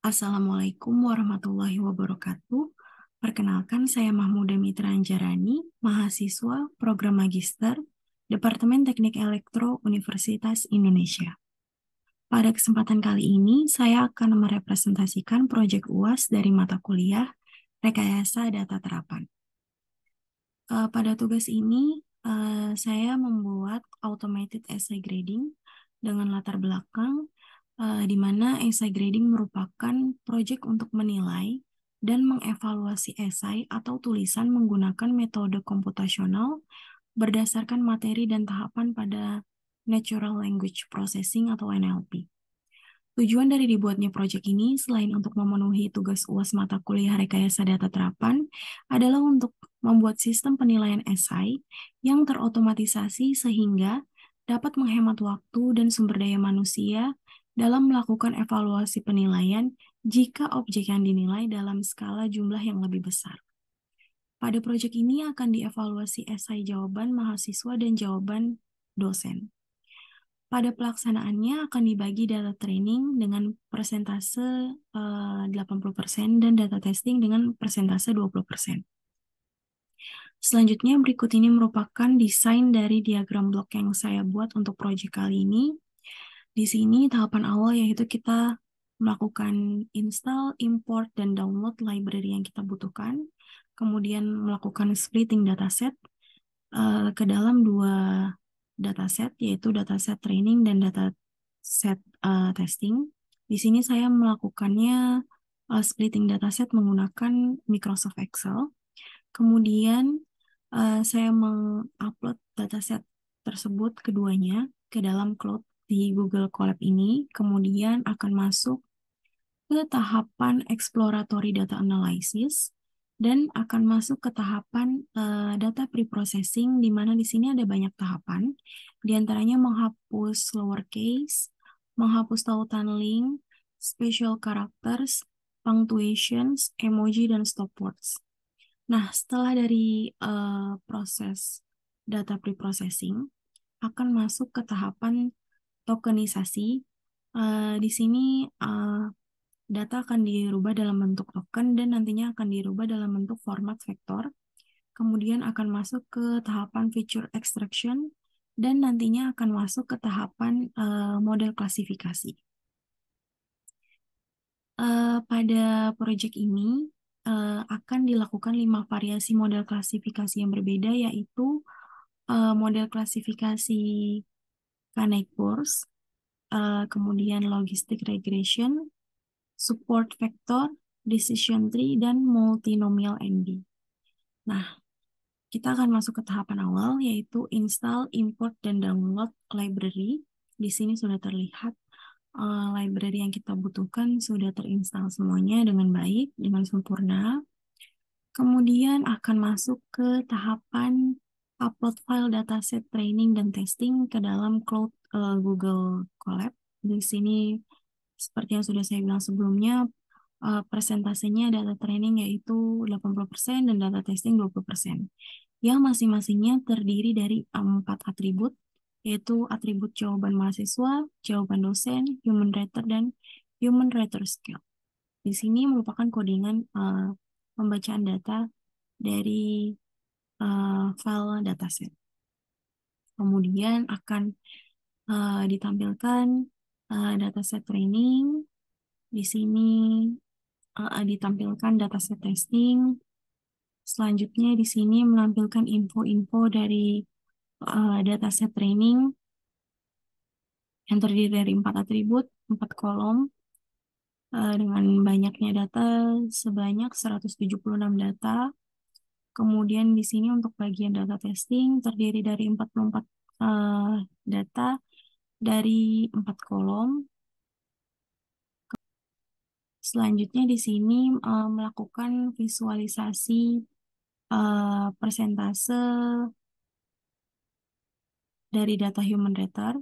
Assalamualaikum warahmatullahi wabarakatuh. Perkenalkan, saya Mahmuda Mitra Anjarani, mahasiswa program Magister, Departemen Teknik Elektro Universitas Indonesia. Pada kesempatan kali ini, saya akan merepresentasikan proyek UAS dari mata kuliah Rekayasa Data Terapan. Pada tugas ini, saya membuat automated essay grading dengan latar belakang di mana essay grading merupakan proyek untuk menilai dan mengevaluasi esai atau tulisan menggunakan metode komputasional berdasarkan materi dan tahapan pada Natural Language Processing atau NLP. Tujuan dari dibuatnya proyek ini, selain untuk memenuhi tugas UAS mata kuliah Rekayasa Data Terapan, adalah untuk membuat sistem penilaian esai yang terotomatisasi sehingga dapat menghemat waktu dan sumber daya manusia dalam melakukan evaluasi penilaian jika objek yang dinilai dalam skala jumlah yang lebih besar. Pada proyek ini akan dievaluasi esai jawaban mahasiswa dan jawaban dosen. Pada pelaksanaannya akan dibagi data training dengan persentase 80% dan data testing dengan persentase 20%. Selanjutnya berikut ini merupakan desain dari diagram blok yang saya buat untuk proyek kali ini. Di sini tahapan awal yaitu kita melakukan install, import, dan download library yang kita butuhkan. Kemudian melakukan splitting dataset ke dalam dua dataset, yaitu dataset training dan dataset testing. Di sini saya melakukannya splitting dataset menggunakan Microsoft Excel. Kemudian saya mengupload dataset tersebut keduanya ke dalam cloud di Google Colab ini. Kemudian akan masuk ke tahapan exploratory data analysis dan akan masuk ke tahapan data preprocessing, di mana di sini ada banyak tahapan, di antaranya menghapus lowercase, menghapus tautan link, special characters, punctuations, emoji, dan stopwords. Nah, setelah dari proses data preprocessing, akan masuk ke tahapan tokenisasi. Di sini data akan dirubah dalam bentuk token dan nantinya akan dirubah dalam bentuk format vektor. Kemudian akan masuk ke tahapan feature extraction dan nantinya akan masuk ke tahapan model klasifikasi. Pada proyek ini akan dilakukan 5 variasi model klasifikasi yang berbeda, yaitu model klasifikasi Caney-Bors, kemudian logistic regression, support vector, decision tree, dan multinomial NB. Nah, kita akan masuk ke tahapan awal, yaitu install, import, dan download library. Di sini sudah terlihat library yang kita butuhkan sudah terinstall semuanya dengan baik, dengan sempurna. Kemudian akan masuk ke tahapan upload file dataset training dan testing ke dalam cloud Google Colab. Di sini seperti yang sudah saya bilang sebelumnya, persentasenya data training yaitu 80% dan data testing 20%. Yang masing-masingnya terdiri dari 4 atribut, yaitu atribut jawaban mahasiswa, jawaban dosen, human writer, dan human writer skill. Di sini merupakan codingan pembacaan data dari file dataset. Kemudian akan ditampilkan dataset training. Di sini ditampilkan dataset testing. Selanjutnya di sini menampilkan info-info dari dataset training yang terdiri dari 4 atribut, 4 kolom, dengan banyaknya data sebanyak 176 data. Kemudian di sini untuk bagian data testing terdiri dari 44 data dari 4 kolom. Selanjutnya di sini melakukan visualisasi persentase dari data human writer.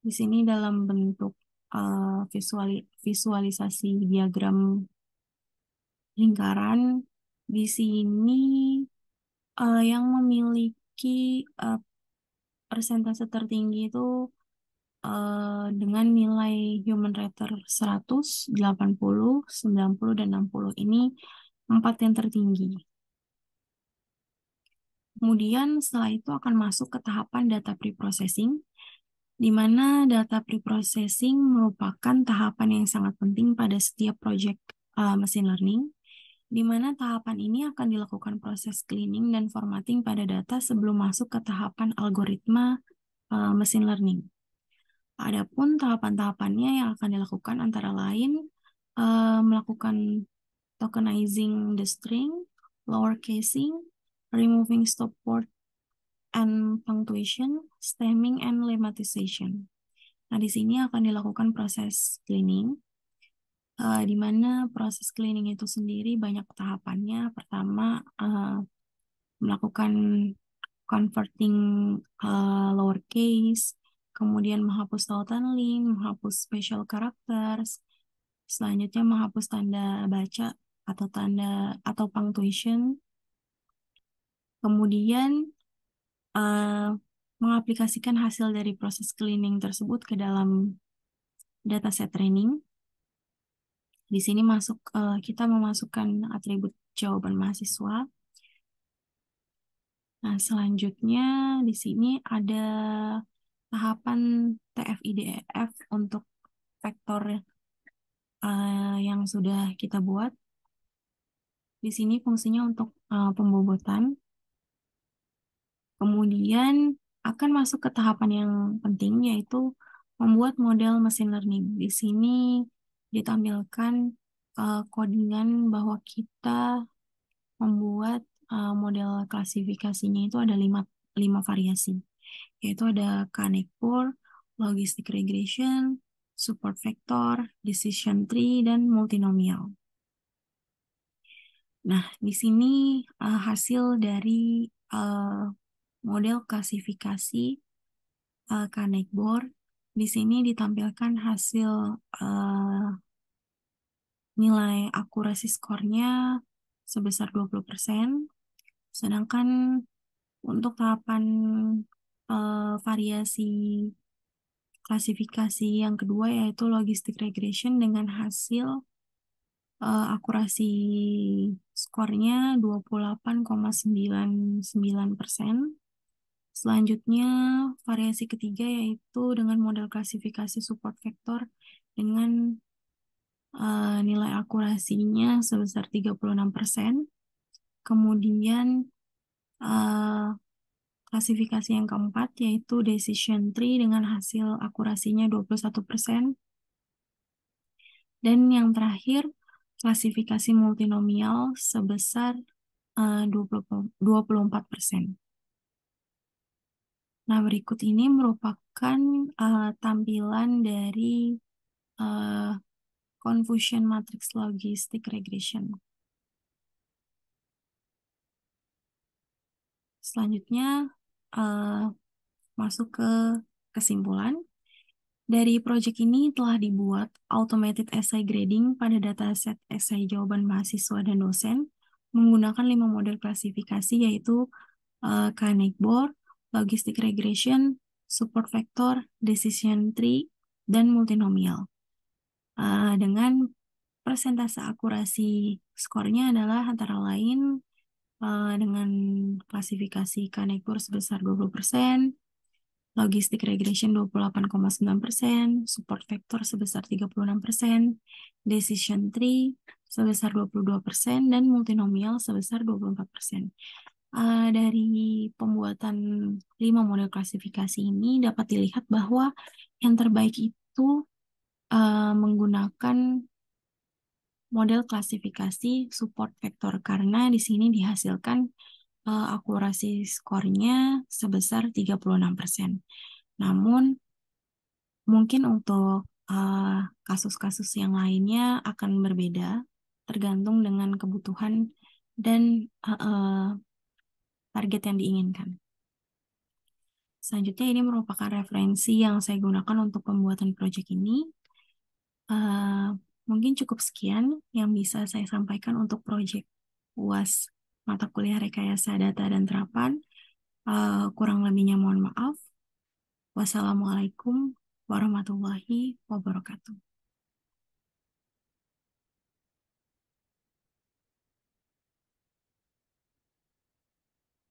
Di sini dalam bentuk visualisasi diagram lingkaran. Di sini yang memiliki persentase tertinggi itu dengan nilai human rater 100, 80, 90, dan 60 ini 4 yang tertinggi. Kemudian setelah itu akan masuk ke tahapan data preprocessing, di mana data preprocessing merupakan tahapan yang sangat penting pada setiap project machine learning, di mana tahapan ini akan dilakukan proses cleaning dan formatting pada data sebelum masuk ke tahapan algoritma machine learning. Adapun tahapan-tahapannya yang akan dilakukan antara lain melakukan tokenizing the string, lower casing, removing stop word and punctuation, stemming, and lemmatization. Nah, di sini akan dilakukan proses cleaning, di mana proses cleaning itu sendiri banyak tahapannya. Pertama, melakukan converting lowercase, kemudian menghapus tautan link, menghapus special characters, selanjutnya menghapus tanda baca atau tanda atau punctuation, kemudian mengaplikasikan hasil dari proses cleaning tersebut ke dalam dataset training. Di sini kita memasukkan atribut jawaban mahasiswa. Nah, selanjutnya di sini ada tahapan TF-IDF untuk vektor yang sudah kita buat. Di sini fungsinya untuk pembobotan. Kemudian akan masuk ke tahapan yang penting, yaitu membuat model machine learning. Di sini ditampilkan codingan bahwa kita membuat model klasifikasinya itu ada lima variasi, yaitu ada Canekpur, logistic regression, support vector, decision tree, dan multinomial. Nah, di sini hasil dari model klasifikasi Canekpur. Di sini ditampilkan hasil nilai akurasi skornya sebesar 20%, sedangkan untuk tahapan variasi klasifikasi yang kedua yaitu logistic regression dengan hasil akurasi skornya 28,99%. Selanjutnya, variasi ketiga yaitu dengan model klasifikasi support vector dengan nilai akurasinya sebesar 36%. Kemudian, klasifikasi yang keempat yaitu decision tree dengan hasil akurasinya 21%. Dan yang terakhir, klasifikasi multinomial sebesar 24%. Nah, berikut ini merupakan tampilan dari confusion matrix logistic regression. Selanjutnya, masuk ke kesimpulan. Dari proyek ini telah dibuat automated essay grading pada dataset essay jawaban mahasiswa dan dosen menggunakan 5 model klasifikasi yaitu Canekpur, logistic regression, support vector, decision tree, dan multinomial. Dengan persentase akurasi skornya adalah antara lain dengan klasifikasi Canekpur sebesar 20%, logistic regression 28,9%, support vector sebesar 36%, decision tree sebesar 22%, dan multinomial sebesar 24%. Dari pembuatan 5 model klasifikasi ini dapat dilihat bahwa yang terbaik itu menggunakan model klasifikasi support vector karena di sini dihasilkan akurasi skornya sebesar 36%. Namun mungkin untuk kasus-kasus yang lainnya akan berbeda tergantung dengan kebutuhan dan target yang diinginkan. Selanjutnya ini merupakan referensi yang saya gunakan untuk pembuatan proyek ini. Mungkin cukup sekian yang bisa saya sampaikan untuk proyek UAS mata kuliah rekayasa data dan terapan. Kurang lebihnya mohon maaf. Wassalamualaikum warahmatullahi wabarakatuh.